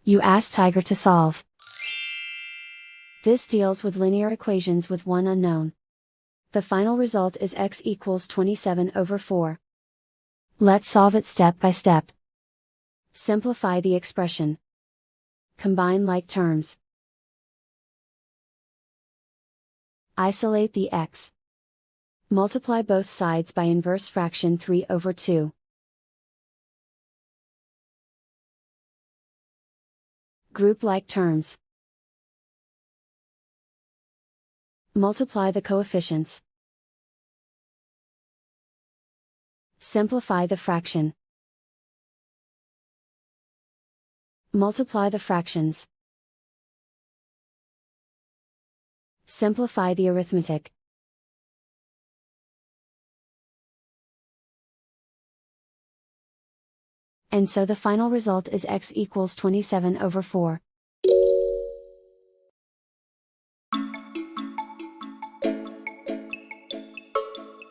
You ask Tiger to solve. This deals with linear equations with one unknown. The final result is x equals 27/4. Let's solve it step by step. Simplify the expression. Combine like terms. Isolate the x. Multiply both sides by inverse fraction 3/2. Group like terms. Multiply the coefficients. Simplify the fraction. Multiply the fractions. Simplify the arithmetic. And so the final result is x equals 27/4.